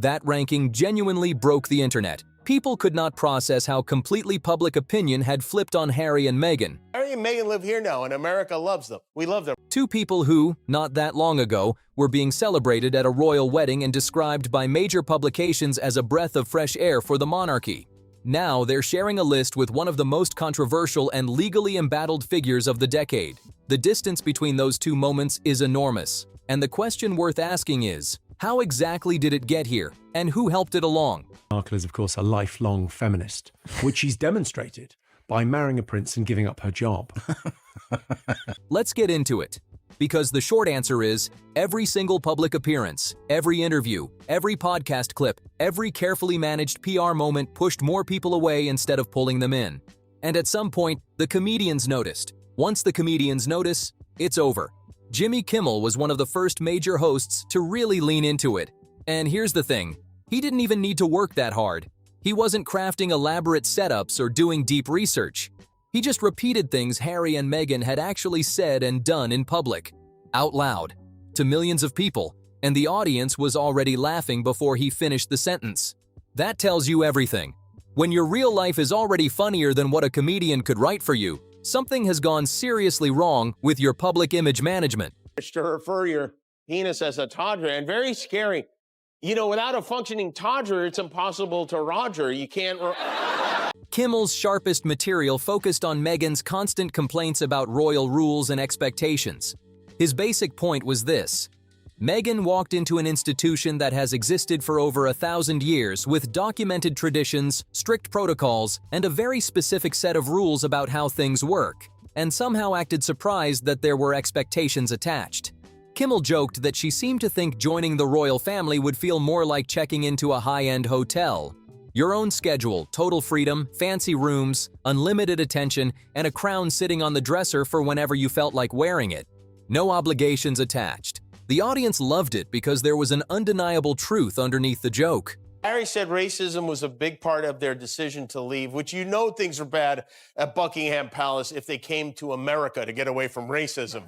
That ranking genuinely broke the internet. People could not process how completely public opinion had flipped on Harry and Meghan. Harry and Meghan live here now, and America loves them. We love them. Two people who, not that long ago, were being celebrated at a royal wedding and described by major publications as a breath of fresh air for the monarchy. Now they're sharing a list with one of the most controversial and legally embattled figures of the decade. The distance between those two moments is enormous, and the question worth asking is, how exactly did it get here, and who helped it along? Markle is, of course, a lifelong feminist, which she's demonstrated by marrying a prince and giving up her job. Let's get into it. Because the short answer is, every single public appearance, every interview, every podcast clip, every carefully managed PR moment pushed more people away instead of pulling them in. And at some point, the comedians noticed. Once the comedians notice, it's over. Jimmy Kimmel was one of the first major hosts to really lean into it. And here's the thing, he didn't even need to work that hard. He wasn't crafting elaborate setups or doing deep research. He just repeated things Harry and Meghan had actually said and done in public, out loud, to millions of people, and the audience was already laughing before he finished the sentence. That tells you everything. When your real life is already funnier than what a comedian could write for you, something has gone seriously wrong with your public image management. To refer your penis as a todger, and very scary. You know, without a functioning todger, it's impossible to Roger. You can't... Kimmel's sharpest material focused on Meghan's constant complaints about royal rules and expectations. His basic point was this: Meghan walked into an institution that has existed for over 1,000 years with documented traditions, strict protocols, and a very specific set of rules about how things work, and somehow acted surprised that there were expectations attached. Kimmel joked that she seemed to think joining the royal family would feel more like checking into a high-end hotel. Your own schedule, total freedom, fancy rooms, unlimited attention, and a crown sitting on the dresser for whenever you felt like wearing it. No obligations attached. The audience loved it because there was an undeniable truth underneath the joke. Harry said racism was a big part of their decision to leave, which you know things are bad at Buckingham Palace if they came to America to get away from racism.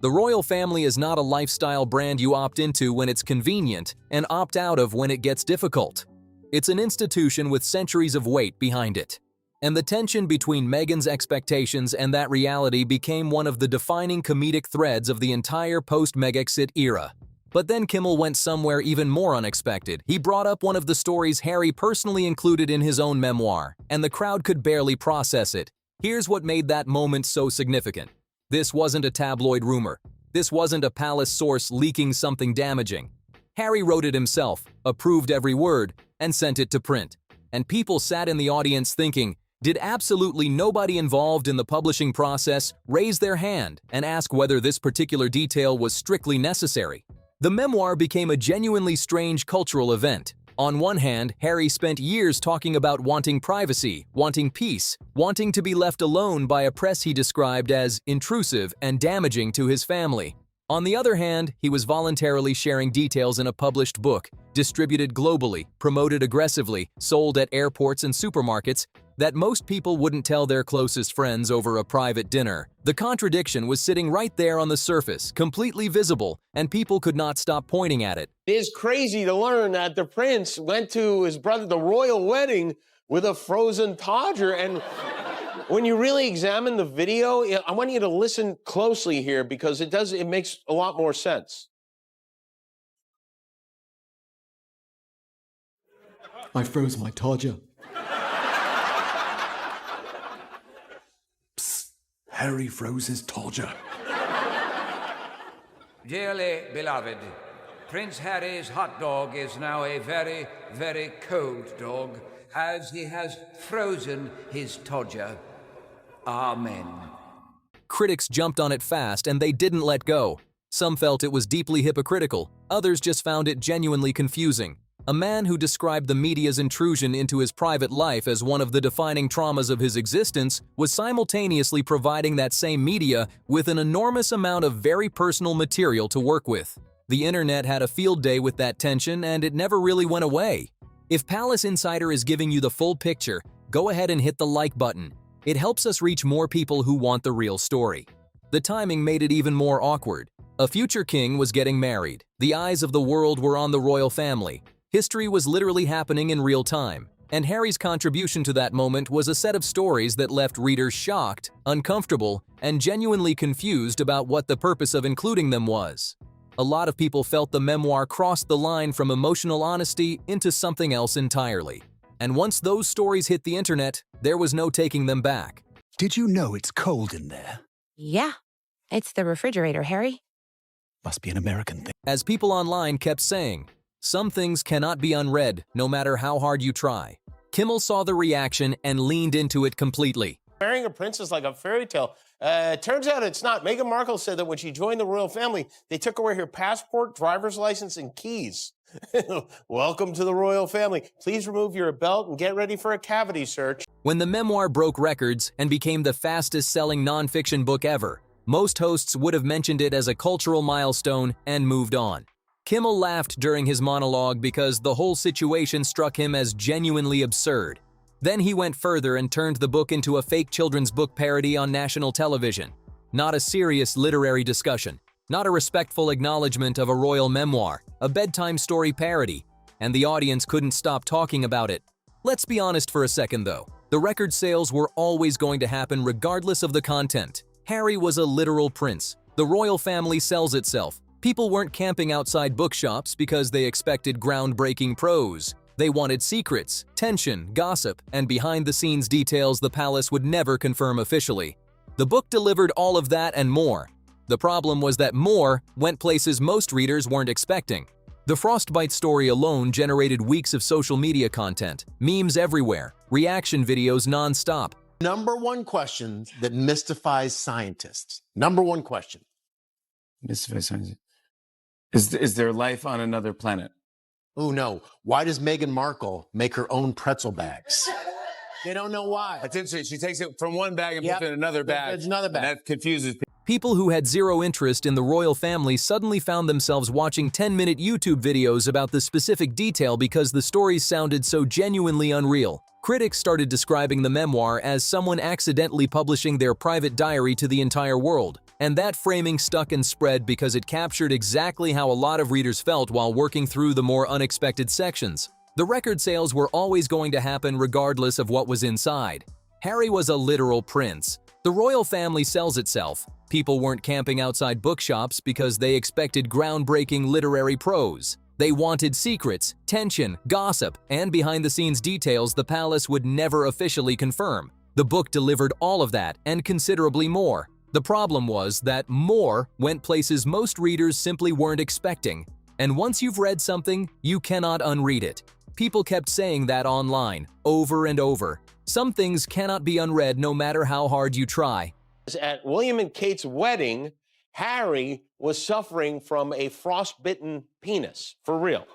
The royal family is not a lifestyle brand you opt into when it's convenient and opt out of when it gets difficult. It's an institution with centuries of weight behind it. And the tension between Meghan's expectations and that reality became one of the defining comedic threads of the entire post-Megxit era. But then Kimmel went somewhere even more unexpected. He brought up one of the stories Harry personally included in his own memoir, and the crowd could barely process it. Here's what made that moment so significant. This wasn't a tabloid rumor. This wasn't a palace source leaking something damaging. Harry wrote it himself, approved every word, and sent it to print. And people sat in the audience thinking, did absolutely nobody involved in the publishing process raise their hand and ask whether this particular detail was strictly necessary? The memoir became a genuinely strange cultural event. On one hand, Harry spent years talking about wanting privacy, wanting peace, wanting to be left alone by a press he described as intrusive and damaging to his family. On the other hand, he was voluntarily sharing details in a published book, distributed globally, promoted aggressively, sold at airports and supermarkets, that most people wouldn't tell their closest friends over a private dinner. The contradiction was sitting right there on the surface, completely visible, and people could not stop pointing at it. It is crazy to learn that the prince went to his brother, the royal wedding, with a frozen todger. And when you really examine the video, I want you to listen closely here because it makes a lot more sense. I froze my todger. Harry froze his todger. Dearly beloved, Prince Harry's hot dog is now a very, very cold dog, as he has frozen his todger. Amen. Critics jumped on it fast and they didn't let go. Some felt it was deeply hypocritical, others just found it genuinely confusing. A man who described the media's intrusion into his private life as one of the defining traumas of his existence was simultaneously providing that same media with an enormous amount of very personal material to work with. The internet had a field day with that tension and it never really went away. If Palace Insider is giving you the full picture, go ahead and hit the like button. It helps us reach more people who want the real story. The timing made it even more awkward. A future king was getting married. The eyes of the world were on the royal family. History was literally happening in real time, and Harry's contribution to that moment was a set of stories that left readers shocked, uncomfortable, and genuinely confused about what the purpose of including them was. A lot of people felt the memoir crossed the line from emotional honesty into something else entirely. And once those stories hit the internet, there was no taking them back. Did you know it's cold in there? Yeah, it's the refrigerator, Harry. Must be an American thing. As people online kept saying, some things cannot be unread, no matter how hard you try. Kimmel saw the reaction and leaned into it completely. Marrying a prince is like a fairy tale. Turns out it's not. Meghan Markle said that when she joined the royal family, they took away her passport, driver's license, and keys. Welcome to the royal family. Please remove your belt and get ready for a cavity search. When the memoir broke records and became the fastest-selling nonfiction book ever, most hosts would have mentioned it as a cultural milestone and moved on. Kimmel laughed during his monologue because the whole situation struck him as genuinely absurd. Then he went further and turned the book into a fake children's book parody on national television. Not a serious literary discussion, not a respectful acknowledgement of a royal memoir, a bedtime story parody, and the audience couldn't stop talking about it. Let's be honest for a second though. The record sales were always going to happen regardless of the content. Harry was a literal prince. The royal family sells itself. People weren't camping outside bookshops because they expected groundbreaking prose. They wanted secrets, tension, gossip, and behind-the-scenes details the palace would never confirm officially. The book delivered all of that and more. The problem was that more went places most readers weren't expecting. The Frostbite story alone generated weeks of social media content, memes everywhere, reaction videos non-stop. Number one question that mystifies scientists. Number one question. Mystifies scientists. Is there life on another planet? Oh no. Why does Meghan Markle make her own pretzel bags? They don't know why. That's interesting. She takes it from one bag and puts it in another bag. It's another bag. And that confuses people. People who had zero interest in the royal family suddenly found themselves watching 10-minute YouTube videos about the specific detail because the stories sounded so genuinely unreal. Critics started describing the memoir as someone accidentally publishing their private diary to the entire world. And that framing stuck and spread because it captured exactly how a lot of readers felt while working through the more unexpected sections. The record sales were always going to happen regardless of what was inside. Harry was a literal prince. The royal family sells itself. People weren't camping outside bookshops because they expected groundbreaking literary prose. They wanted secrets, tension, gossip, and behind-the-scenes details the palace would never officially confirm. The book delivered all of that and considerably more. The problem was that more went places most readers simply weren't expecting. And once you've read something, you cannot unread it. People kept saying that online, over and over. Some things cannot be unread no matter how hard you try. At William and Kate's wedding, Harry was suffering from a frostbitten penis, for real.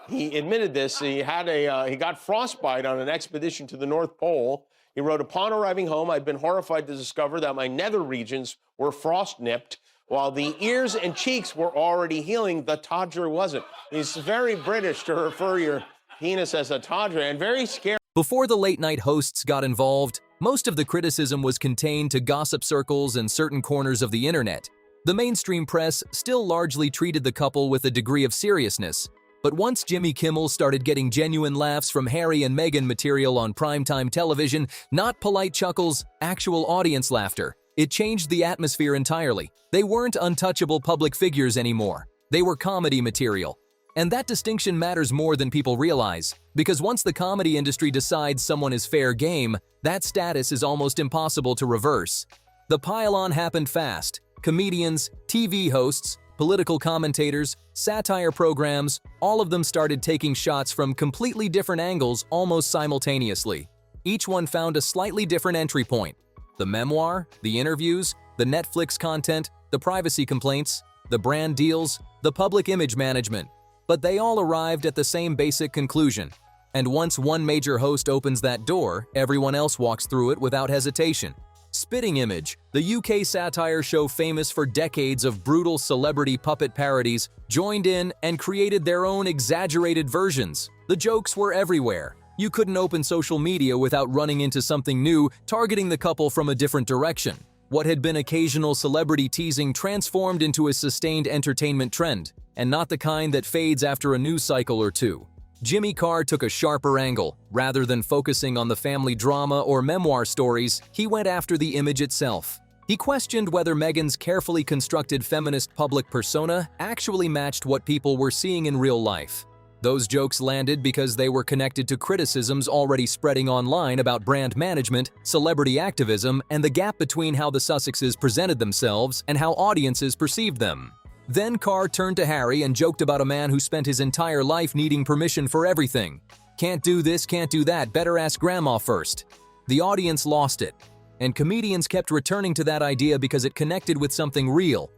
He admitted this. He got frostbite on an expedition to the North Pole. He wrote, upon arriving home, I'd been horrified to discover that my nether regions were frost-nipped, while the ears and cheeks were already healing. The todger wasn't. It's very British to refer your penis as a todger, and very scary. Before the late-night hosts got involved, most of the criticism was contained to gossip circles and certain corners of the internet. The mainstream press still largely treated the couple with a degree of seriousness. But once Jimmy Kimmel started getting genuine laughs from Harry and Meghan material on primetime television, not polite chuckles, actual audience laughter, it changed the atmosphere entirely. They weren't untouchable public figures anymore. They were comedy material. And that distinction matters more than people realize, because once the comedy industry decides someone is fair game, that status is almost impossible to reverse. The pile-on happened fast. Comedians, TV hosts, political commentators, satire programs, all of them started taking shots from completely different angles almost simultaneously. Each one found a slightly different entry point. The memoir, the interviews, the Netflix content, the privacy complaints, the brand deals, the public image management. But they all arrived at the same basic conclusion. And once one major host opens that door, everyone else walks through it without hesitation. Spitting Image, the UK satire show famous for decades of brutal celebrity puppet parodies, joined in and created their own exaggerated versions. The jokes were everywhere. You couldn't open social media without running into something new, targeting the couple from a different direction. What had been occasional celebrity teasing transformed into a sustained entertainment trend. and not the kind that fades after a news cycle or two. Jimmy Carr took a sharper angle. Rather than focusing on the family drama or memoir stories, he went after the image itself. He questioned whether Meghan's carefully constructed feminist public persona actually matched what people were seeing in real life. Those jokes landed because they were connected to criticisms already spreading online about brand management, celebrity activism, and the gap between how the Sussexes presented themselves and how audiences perceived them. Then Carr turned to Harry and joked about a man who spent his entire life needing permission for everything. Can't do this, can't do that, better ask grandma first. The audience lost it, and comedians kept returning to that idea because it connected with something real.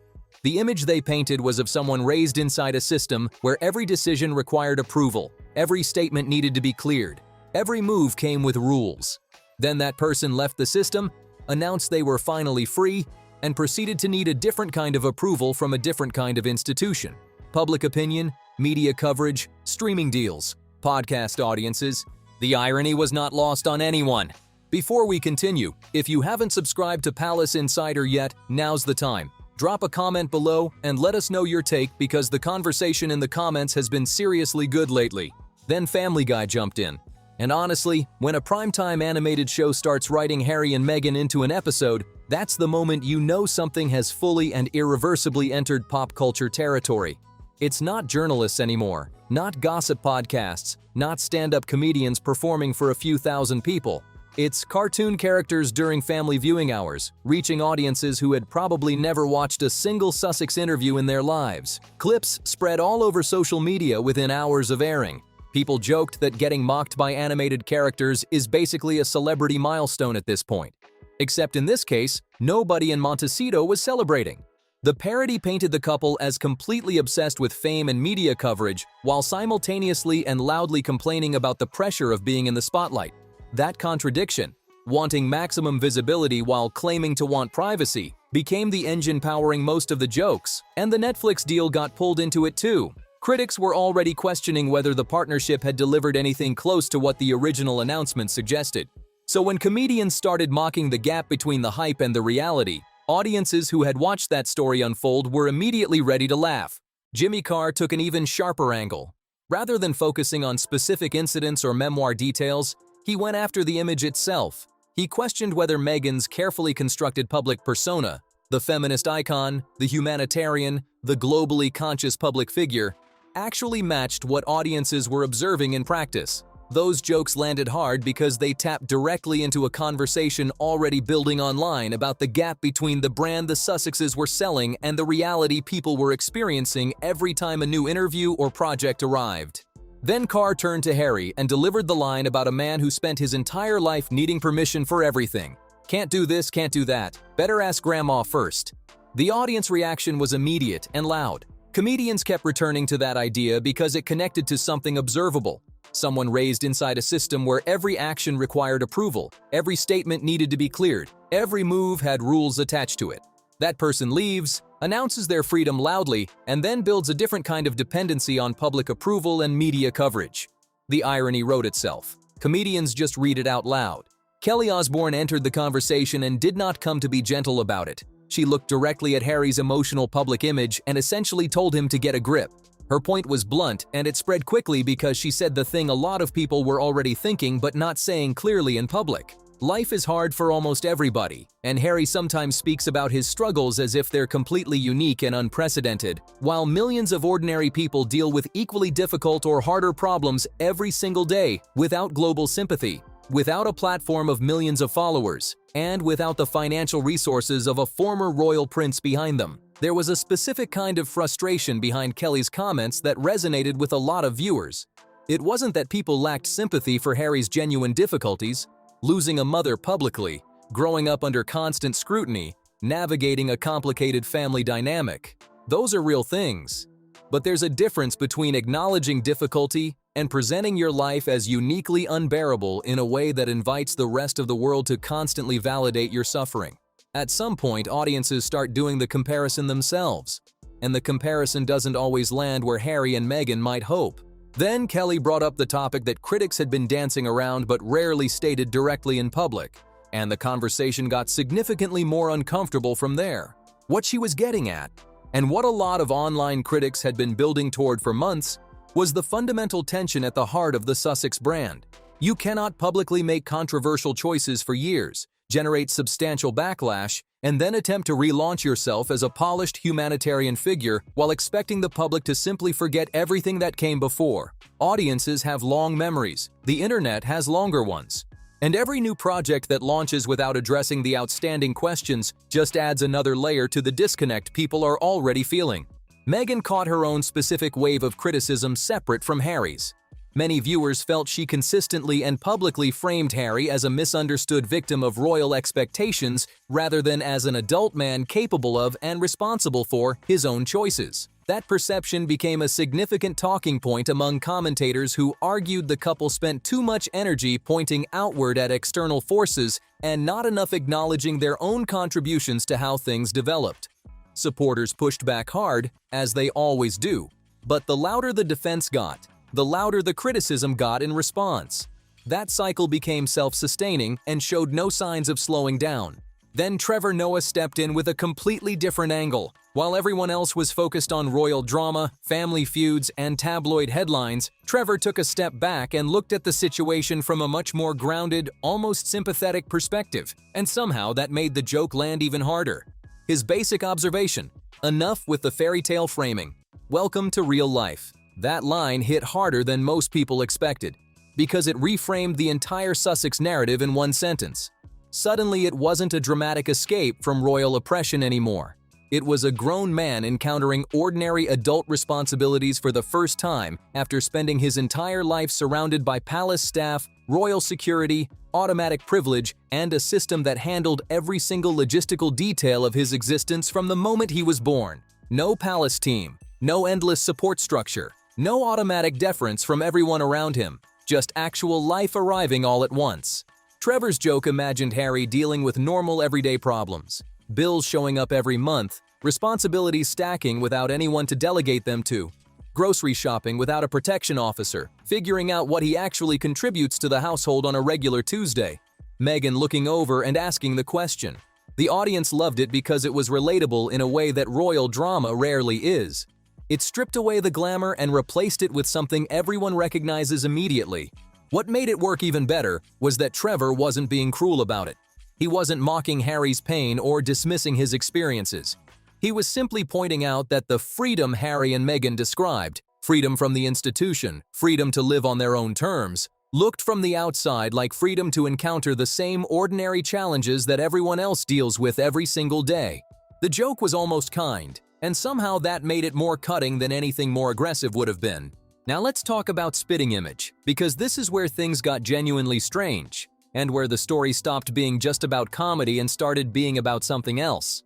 The image they painted was of someone raised inside a system where every decision required approval, every statement needed to be cleared, every move came with rules. Then that person left the system, announced they were finally free, and proceeded to need a different kind of approval from a different kind of institution. Public opinion, media coverage, streaming deals, podcast audiences. The irony was not lost on anyone. Before we continue, if you haven't subscribed to Palace Insider yet, now's the time. Drop a comment below and let us know your take because the conversation in the comments has been seriously good lately. Then Family Guy jumped in. And honestly, when a primetime animated show starts writing Harry and Meghan into an episode, that's the moment you know something has fully and irreversibly entered pop culture territory. It's not journalists anymore, not gossip podcasts, not stand-up comedians performing for a few thousand people. It's cartoon characters during family viewing hours, reaching audiences who had probably never watched a single Sussex interview in their lives. Clips spread all over social media within hours of airing. People joked that getting mocked by animated characters is basically a celebrity milestone at this point. Except in this case, nobody in Montecito was celebrating. The parody painted the couple as completely obsessed with fame and media coverage while simultaneously and loudly complaining about the pressure of being in the spotlight. That contradiction, wanting maximum visibility while claiming to want privacy, became the engine powering most of the jokes, and the Netflix deal got pulled into it too. Critics were already questioning whether the partnership had delivered anything close to what the original announcement suggested. So when comedians started mocking the gap between the hype and the reality, audiences who had watched that story unfold were immediately ready to laugh. Jimmy Carr took an even sharper angle. Rather than focusing on specific incidents or memoir details, he went after the image itself. He questioned whether Meghan's carefully constructed public persona, the feminist icon, the humanitarian, the globally conscious public figure, actually matched what audiences were observing in practice. Those jokes landed hard because they tapped directly into a conversation already building online about the gap between the brand the Sussexes were selling and the reality people were experiencing every time a new interview or project arrived. Then Carr turned to Harry and delivered the line about a man who spent his entire life needing permission for everything. Can't do this, can't do that. Better ask grandma first. The audience reaction was immediate and loud. Comedians kept returning to that idea because it connected to something observable. Someone raised inside a system where every action required approval, every statement needed to be cleared, every move had rules attached to it. That person leaves, announces their freedom loudly, and then builds a different kind of dependency on public approval and media coverage. The irony wrote itself. Comedians just read it out loud. Kelly Osbourne entered the conversation and did not come to be gentle about it. She looked directly at Harry's emotional public image and essentially told him to get a grip. Her point was blunt, and it spread quickly because she said the thing a lot of people were already thinking but not saying clearly in public. Life is hard for almost everybody, and Harry sometimes speaks about his struggles as if they're completely unique and unprecedented, while millions of ordinary people deal with equally difficult or harder problems every single day without global sympathy, without a platform of millions of followers, and without the financial resources of a former royal prince behind them. There was a specific kind of frustration behind Kelly's comments that resonated with a lot of viewers. It wasn't that people lacked sympathy for Harry's genuine difficulties, losing a mother publicly, growing up under constant scrutiny, navigating a complicated family dynamic. Those are real things. But there's a difference between acknowledging difficulty and presenting your life as uniquely unbearable in a way that invites the rest of the world to constantly validate your suffering. At some point, audiences start doing the comparison themselves, and the comparison doesn't always land where Harry and Meghan might hope. Then Kelly brought up the topic that critics had been dancing around but rarely stated directly in public, and the conversation got significantly more uncomfortable from there. What she was getting at, And what a lot of online critics had been building toward for months was the fundamental tension at the heart of the Sussex brand. You cannot publicly make controversial choices for years, generate substantial backlash, and then attempt to relaunch yourself as a polished humanitarian figure while expecting the public to simply forget everything that came before. Audiences have long memories, the internet has longer ones. And every new project that launches without addressing the outstanding questions just adds another layer to the disconnect people are already feeling. Meghan caught her own specific wave of criticism separate from Harry's. Many viewers felt she consistently and publicly framed Harry as a misunderstood victim of royal expectations rather than as an adult man capable of and responsible for his own choices. That perception became a significant talking point among commentators who argued the couple spent too much energy pointing outward at external forces and not enough acknowledging their own contributions to how things developed. Supporters pushed back hard, as they always do, but the louder the defense got, the louder the criticism got in response. That cycle became self-sustaining and showed no signs of slowing down. Then Trevor Noah stepped in with a completely different angle. While everyone else was focused on royal drama, family feuds, and tabloid headlines, Trevor took a step back and looked at the situation from a much more grounded, almost sympathetic perspective, and somehow that made the joke land even harder. His basic observation: enough with the fairy tale framing. Welcome to real life. That line hit harder than most people expected, because it reframed the entire Sussex narrative in one sentence. Suddenly, it wasn't a dramatic escape from royal oppression anymore. It was a grown man encountering ordinary adult responsibilities for the first time after spending his entire life surrounded by palace staff, royal security, automatic privilege, and a system that handled every single logistical detail of his existence from the moment he was born. No palace team, no endless support structure, no automatic deference from everyone around him, just actual life arriving all at once. Trevor's joke imagined Harry dealing with normal everyday problems. Bills showing up every month, responsibilities stacking without anyone to delegate them to, grocery shopping without a protection officer, figuring out what he actually contributes to the household on a regular Tuesday. Meghan looking over and asking the question. The audience loved it because it was relatable in a way that royal drama rarely is. It stripped away the glamour and replaced it with something everyone recognizes immediately. What made it work even better was that Trevor wasn't being cruel about it. He wasn't mocking Harry's pain or dismissing his experiences. He was simply pointing out that the freedom Harry and Meghan described, freedom from the institution, freedom to live on their own terms, looked from the outside like freedom to encounter the same ordinary challenges that everyone else deals with every single day. The joke was almost kind, and somehow that made it more cutting than anything more aggressive would have been. Now let's talk about spitting image, because this is where things got genuinely strange, and where the story stopped being just about comedy and started being about something else.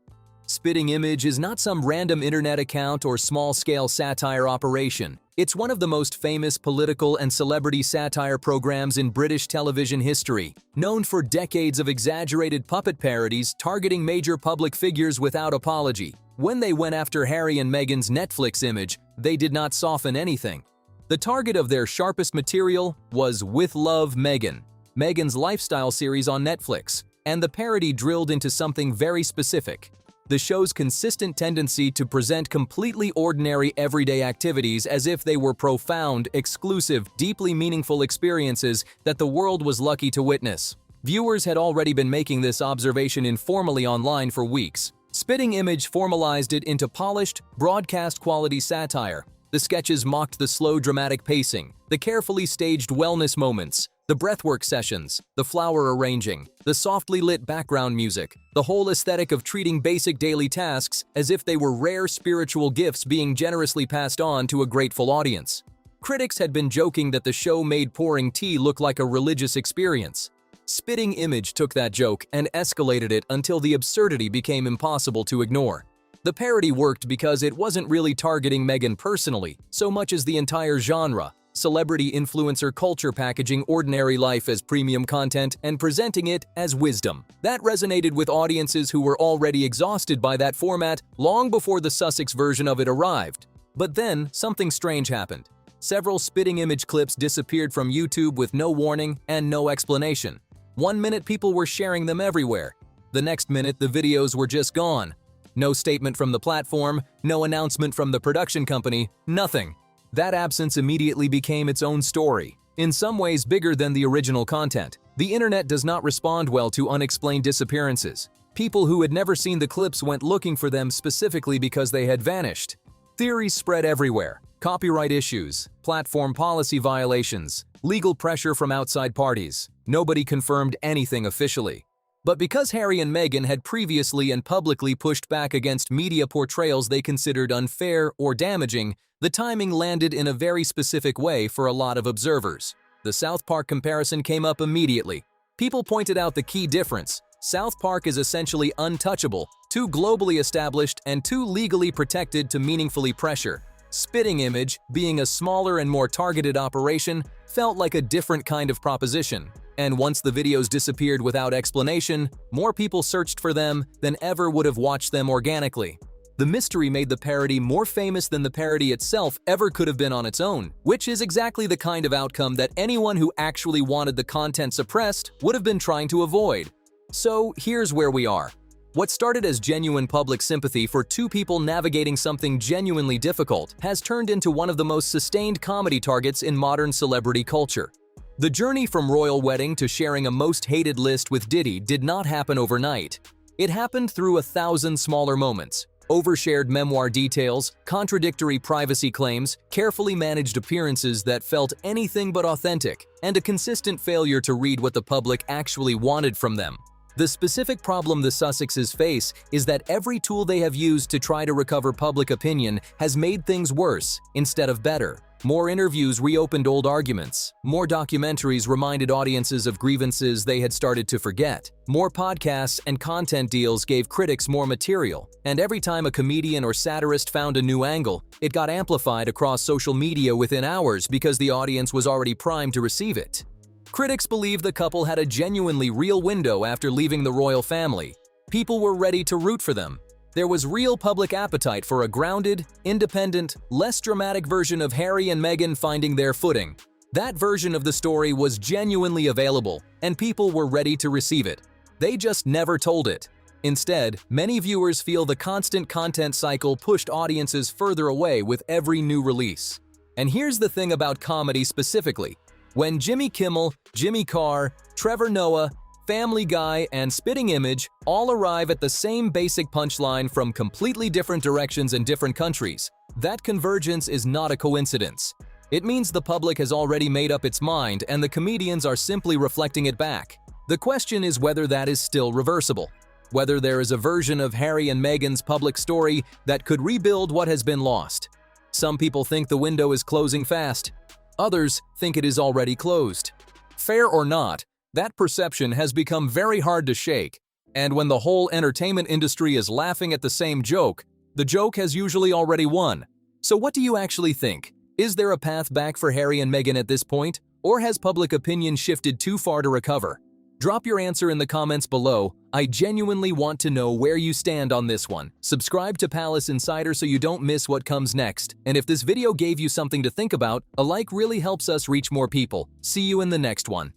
Spitting image is not some random internet account or small-scale satire operation. It's one of the most famous political and celebrity satire programs in British television history, known for decades of exaggerated puppet parodies targeting major public figures without apology. When they went after Harry and Meghan's Netflix image, they did not soften anything. The target of their sharpest material was With Love, Meghan, Meghan's lifestyle series on Netflix, and the parody drilled into something very specific: the show's consistent tendency to present completely ordinary everyday activities as if they were profound, exclusive, deeply meaningful experiences that the world was lucky to witness. Viewers had already been making this observation informally online for weeks. Spitting Image formalized it into polished, broadcast-quality satire. The sketches mocked the slow, dramatic pacing, the carefully staged wellness moments, the breathwork sessions, the flower arranging, the softly lit background music, the whole aesthetic of treating basic daily tasks as if they were rare spiritual gifts being generously passed on to a grateful audience. Critics had been joking that the show made pouring tea look like a religious experience. Spitting Image took that joke and escalated it until the absurdity became impossible to ignore. The parody worked because it wasn't really targeting Meghan personally, so much as the entire genre. Celebrity influencer culture packaging ordinary life as premium content and presenting it as wisdom. That resonated with audiences who were already exhausted by that format long before the Sussex version of it arrived. But then, something strange happened. Several Spitting Image clips disappeared from YouTube with no warning and no explanation. One minute people were sharing them everywhere. The next minute the videos were just gone. No statement from the platform, no announcement from the production company, nothing. That absence immediately became its own story, in some ways bigger than the original content. The internet does not respond well to unexplained disappearances. People who had never seen the clips went looking for them specifically because they had vanished. Theories spread everywhere. Copyright issues, platform policy violations, legal pressure from outside parties. Nobody confirmed anything officially. But because Harry and Meghan had previously and publicly pushed back against media portrayals they considered unfair or damaging, the timing landed in a very specific way for a lot of observers. The South Park comparison came up immediately. People pointed out the key difference. South Park is essentially untouchable, too globally established, and too legally protected to meaningfully pressure. Spitting Image, being a smaller and more targeted operation, felt like a different kind of proposition. And once the videos disappeared without explanation, more people searched for them than ever would have watched them organically. The mystery made the parody more famous than the parody itself ever could have been on its own, which is exactly the kind of outcome that anyone who actually wanted the content suppressed would have been trying to avoid. So here's where we are. What started as genuine public sympathy for two people navigating something genuinely difficult has turned into one of the most sustained comedy targets in modern celebrity culture. The journey from royal wedding to sharing a most hated list with Diddy did not happen overnight. It happened through 1,000 smaller moments. Overshared memoir details, contradictory privacy claims, carefully managed appearances that felt anything but authentic, and a consistent failure to read what the public actually wanted from them. The specific problem the Sussexes face is that every tool they have used to try to recover public opinion has made things worse instead of better. More interviews reopened old arguments. More documentaries reminded audiences of grievances they had started to forget. More podcasts and content deals gave critics more material. And every time a comedian or satirist found a new angle, it got amplified across social media within hours because the audience was already primed to receive it. Critics believed the couple had a genuinely real window after leaving the royal family. People were ready to root for them. There was real public appetite for a grounded, independent, less dramatic version of Harry and Meghan finding their footing. That version of the story was genuinely available, and people were ready to receive it. They just never told it. Instead, many viewers feel the constant content cycle pushed audiences further away with every new release. And here's the thing about comedy specifically. When Jimmy Kimmel, Jimmy Carr, Trevor Noah, Family Guy, and Spitting Image all arrive at the same basic punchline from completely different directions and different countries, that convergence is not a coincidence. It means the public has already made up its mind and the comedians are simply reflecting it back. The question is whether that is still reversible. Whether there is a version of Harry and Meghan's public story that could rebuild what has been lost. Some people think the window is closing fast. Others think it is already closed. Fair or not, that perception has become very hard to shake, and when the whole entertainment industry is laughing at the same joke, the joke has usually already won. So what do you actually think? Is there a path back for Harry and Meghan at this point, or has public opinion shifted too far to recover? Drop your answer in the comments below. I genuinely want to know where you stand on this one. Subscribe to Palace Insider so you don't miss what comes next. And if this video gave you something to think about, a like really helps us reach more people. See you in the next one.